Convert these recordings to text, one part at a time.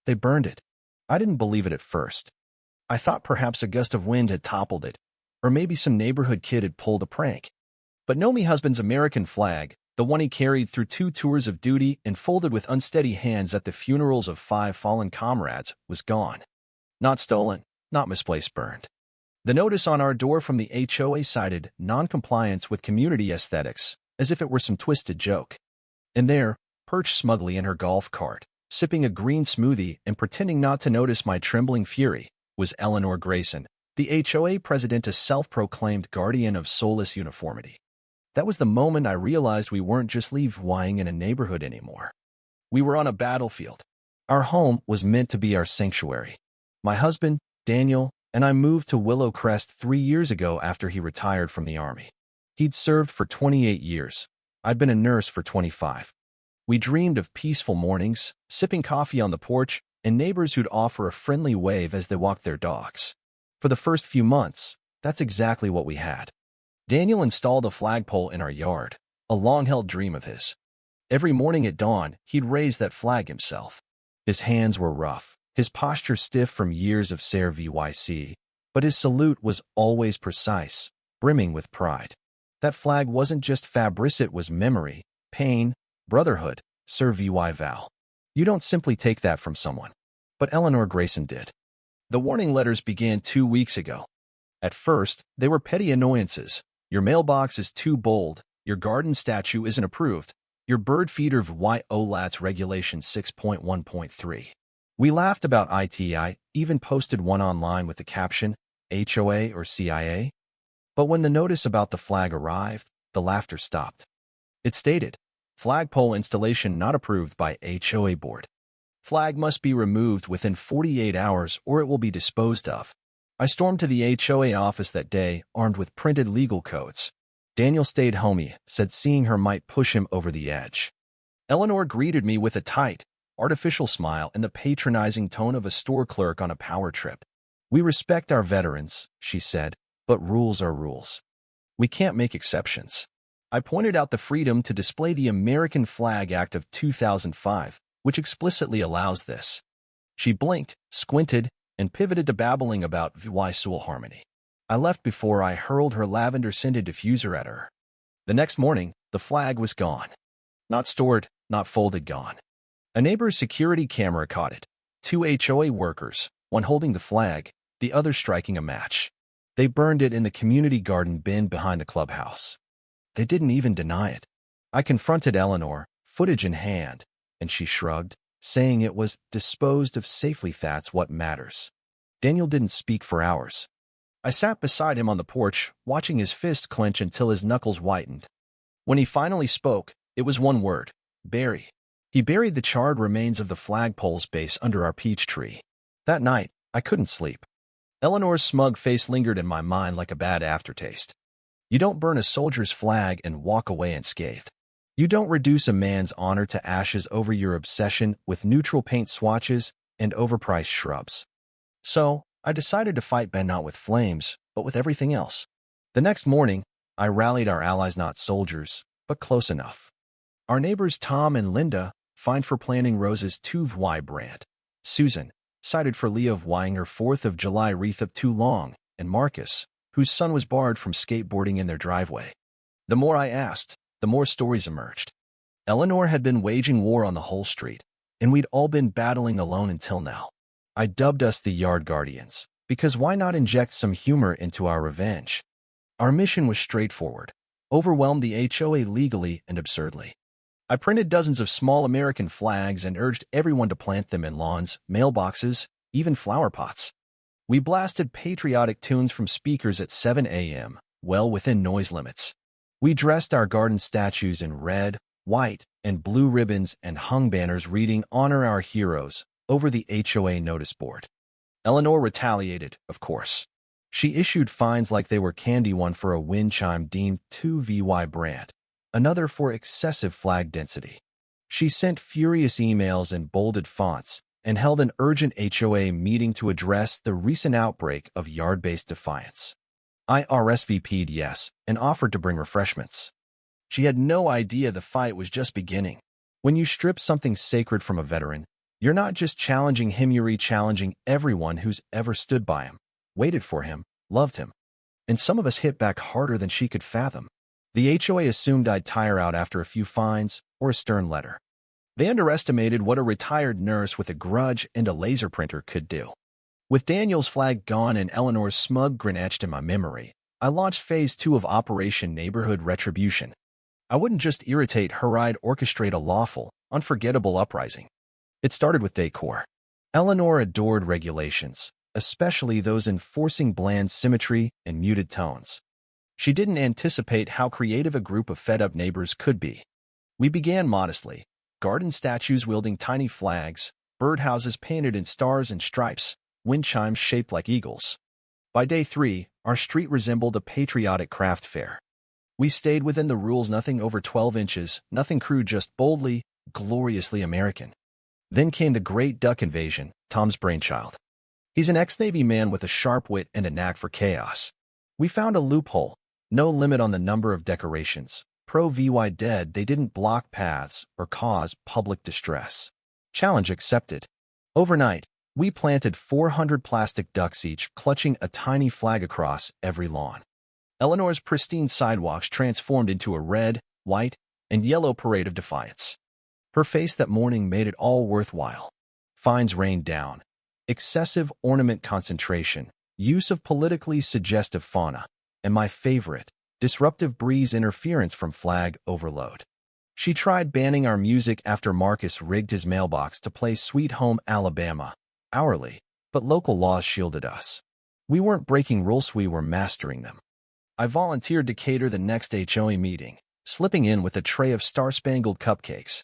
They burned it. I didn't believe it at first. I thought perhaps a gust of wind had toppled it, or maybe some neighborhood kid had pulled a prank. But no, me husband's American flag, the one he carried through 2 tours of duty and folded with unsteady hands at the funerals of 5 fallen comrades, was gone. Not stolen, not misplaced, burned. The notice on our door from the HOA cited non-compliance with community aesthetics, as if it were some twisted joke. And there, perched smugly in her golf cart, sipping a green smoothie and pretending not to notice my trembling fury, was Eleanor Grayson, the HOA president, a self-proclaimed guardian of soulless uniformity. That was the moment I realized we weren't just living in a neighborhood anymore. We were on a battlefield. Our home was meant to be our sanctuary. My husband, Daniel, and I moved to Willow Crest 3 years ago after he retired from the Army. He'd served for 28 years. I'd been a nurse for 25. We dreamed of peaceful mornings, sipping coffee on the porch, and neighbors who'd offer a friendly wave as they walked their dogs. For the first few months, that's exactly what we had. Daniel installed a flagpole in our yard, a long-held dream of his. Every morning at dawn, he'd raise that flag himself. His hands were rough, his posture stiff from years of service, but his salute was always precise, brimming with pride. That flag wasn't just fabric, it was memory, pain, brotherhood, service vow. You don't simply take that from someone. But Eleanor Grayson did. The warning letters began 2 weeks ago. At first, they were petty annoyances. Your mailbox is too bold, your garden statue isn't approved, your bird feeder violates Regulation 6.1.3. We laughed about it. I even posted one online with the caption, HOA or CIA. But when the notice about the flag arrived, the laughter stopped. It stated, flagpole installation not approved by HOA board. Flag must be removed within 48 hours or it will be disposed of. I stormed to the HOA office that day, armed with printed legal codes. Daniel stayed home, he said seeing her might push him over the edge. Eleanor greeted me with a tight, artificial smile and the patronizing tone of a store clerk on a power trip. We respect our veterans, she said, but rules are rules. We can't make exceptions. I pointed out the freedom to display the American Flag Act of 2005, which explicitly allows this. She blinked, squinted, and pivoted to babbling about visual harmony. I left before I hurled her lavender-scented diffuser at her. The next morning, the flag was gone. Not stored, not folded, gone. A neighbor's security camera caught it. 2 HOA workers, one holding the flag, the other striking a match. They burned it in the community garden bin behind the clubhouse. They didn't even deny it. I confronted Eleanor, footage in hand, and she shrugged, saying it was disposed of safely. That's what matters. Daniel didn't speak for hours. I sat beside him on the porch, watching his fist clench until his knuckles whitened. When he finally spoke, it was one word: bury. He buried the charred remains of the flagpole's base under our peach tree. That night, I couldn't sleep. Eleanor's smug face lingered in my mind like a bad aftertaste. You don't burn a soldier's flag and walk away unscathed. You don't reduce a man's honor to ashes over your obsession with neutral paint swatches and overpriced shrubs. So, I decided to fight Ben not with flames, but with everything else. The next morning, I rallied our allies, not soldiers, but close enough. Our neighbors Tom and Linda, fined for planting Rose's 2Y brand. Susan, cited for leaving her 4th of July wreath up too long, and Marcus, whose son was barred from skateboarding in their driveway. The more I asked, the more stories emerged. Eleanor had been waging war on the whole street, and we'd all been battling alone until now. I dubbed us the Yard Guardians, because why not inject some humor into our revenge? Our mission was straightforward: overwhelm the HOA legally and absurdly. I printed dozens of small American flags and urged everyone to plant them in lawns, mailboxes, even flower pots. We blasted patriotic tunes from speakers at 7 a.m., well within noise limits. We dressed our garden statues in red, white, and blue ribbons and hung banners reading "Honor Our Heroes" over the HOA notice board. Eleanor retaliated, of course. She issued fines like they were candy, one for a wind chime deemed 2VY brand, another for excessive flag density. She sent furious emails in bolded fonts and held an urgent HOA meeting to address the recent outbreak of yard-based defiance. I RSVP'd yes and offered to bring refreshments. She had no idea the fight was just beginning. When you strip something sacred from a veteran, You're not just challenging him, you're re-challenging everyone who's ever stood by him, waited for him, loved him. And some of us hit back harder than she could fathom. The HOA assumed I'd tire out after a few fines or a stern letter. They underestimated what a retired nurse with a grudge and a laser printer could do. With Daniel's flag gone and Eleanor's smug grin etched in my memory, I launched Phase 2 of Operation Neighborhood Retribution. I wouldn't just irritate her, I'd orchestrate a lawful, unforgettable uprising. It started with decor. Eleanor adored regulations, especially those enforcing bland symmetry and muted tones. She didn't anticipate how creative a group of fed-up neighbors could be. We began modestly, garden statues wielding tiny flags, birdhouses painted in stars and stripes, wind chimes shaped like eagles. By day 3, our street resembled a patriotic craft fair. We stayed within the rules, nothing over 12 inches, nothing crude, just boldly, gloriously American. Then came the Great Duck Invasion, Tom's brainchild. He's an ex-Navy man with a sharp wit and a knack for chaos. We found a loophole, no limit on the number of decorations. Pro-VY dead, they didn't block paths or cause public distress. Challenge accepted. Overnight, we planted 400 plastic ducks each, clutching a tiny flag across every lawn. Eleanor's pristine sidewalks transformed into a red, white, and yellow parade of defiance. Her face that morning made it all worthwhile. Fines rained down. Excessive ornament concentration, use of politically suggestive fauna, and my favorite, disruptive breeze interference from flag overload. She tried banning our music after Marcus rigged his mailbox to play Sweet Home Alabama, hourly, but local laws shielded us. We weren't breaking rules, we were mastering them. I volunteered to cater the next HOA meeting, slipping in with a tray of star-spangled cupcakes.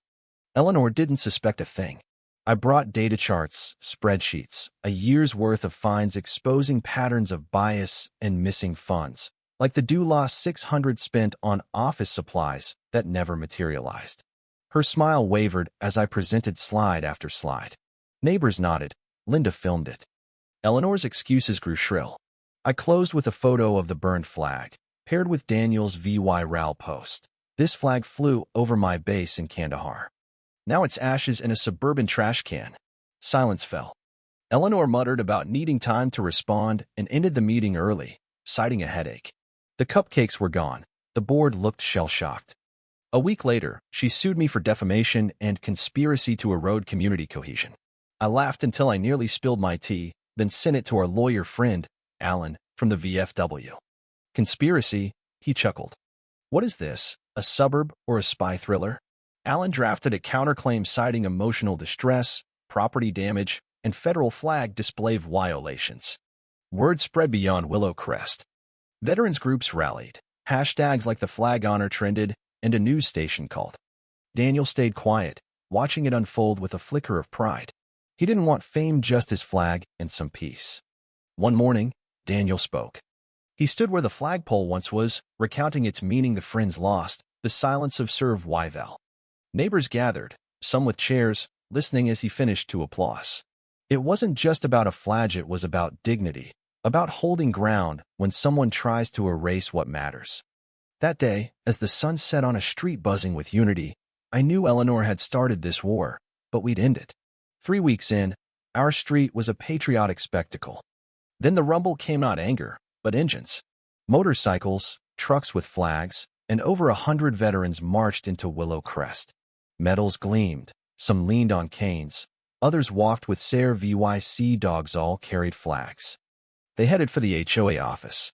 Eleanor didn't suspect a thing. I brought data charts, spreadsheets, a year's worth of fines exposing patterns of bias and missing funds, like the lost $600 spent on office supplies that never materialized. Her smile wavered as I presented slide after slide. Neighbors nodded. Linda filmed it. Eleanor's excuses grew shrill. I closed with a photo of the burned flag, paired with Daniel's VY post. This flag flew over my base in Kandahar. Now it's ashes in a suburban trash can. Silence fell. Eleanor muttered about needing time to respond and ended the meeting early, citing a headache. The cupcakes were gone. The board looked shell-shocked. A week later, she sued me for defamation and conspiracy to erode community cohesion. I laughed until I nearly spilled my tea, then sent it to our lawyer friend, Alan, from the VFW. Conspiracy, he chuckled. What is this, a suburb or a spy thriller? Alan drafted a counterclaim citing emotional distress, property damage, and federal flag display violations. Word spread beyond Willow Crest. Veterans groups rallied. Hashtags like the flag honor trended, and a news station called. Daniel stayed quiet, watching it unfold with a flicker of pride. He didn't want fame, just his flag and some peace. One morning, Daniel spoke. He stood where the flagpole once was, recounting its meaning. The friends lost, the silence of Sir Wyvell. Neighbors gathered, some with chairs, listening as he finished to applause. It wasn't just about a flag, it was about dignity, about holding ground when someone tries to erase what matters. That day, as the sun set on a street buzzing with unity, I knew Eleanor had started this war, but we'd end it. 3 weeks in, our street was a patriotic spectacle. Then the rumble came, not anger, but engines. Motorcycles, trucks with flags, and over 100 veterans marched into Willow Crest. Medals gleamed, some leaned on canes, others walked with Ser VYC dogs, all carried flags. They headed for the HOA office.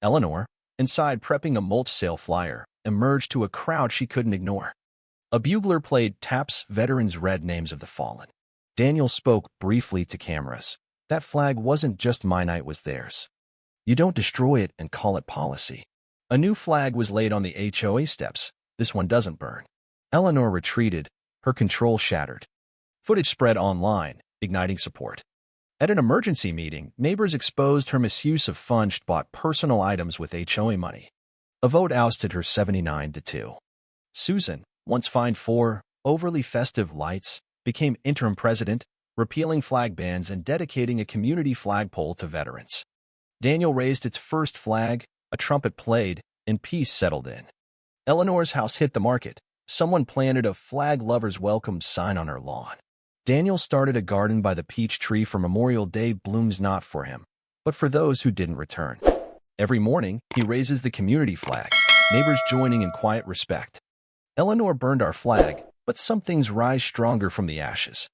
Eleanor, inside prepping a mulch sale flyer, emerged to a crowd she couldn't ignore. A bugler played taps, veterans read names of the fallen. Daniel spoke briefly to cameras. That flag wasn't just mine, it was theirs. You don't destroy it and call it policy. A new flag was laid on the HOA steps. This one doesn't burn. Eleanor retreated, her control shattered. Footage spread online, igniting support. At an emergency meeting, neighbors exposed her misuse of funds, bought personal items with HOA money. A vote ousted her 79-2. Susan, once fined for overly festive lights, became interim president, repealing flag bans and dedicating a community flagpole to veterans. Daniel raised its first flag, a trumpet played, and peace settled in. Eleanor's house hit the market. Someone planted a flag lovers welcome sign on her lawn. Daniel started a garden by the peach tree for Memorial Day blooms not for him, but for those who didn't return. Every morning, he raises the community flag, neighbors joining in quiet respect. Eleanor burned our flag, but some things rise stronger from the ashes.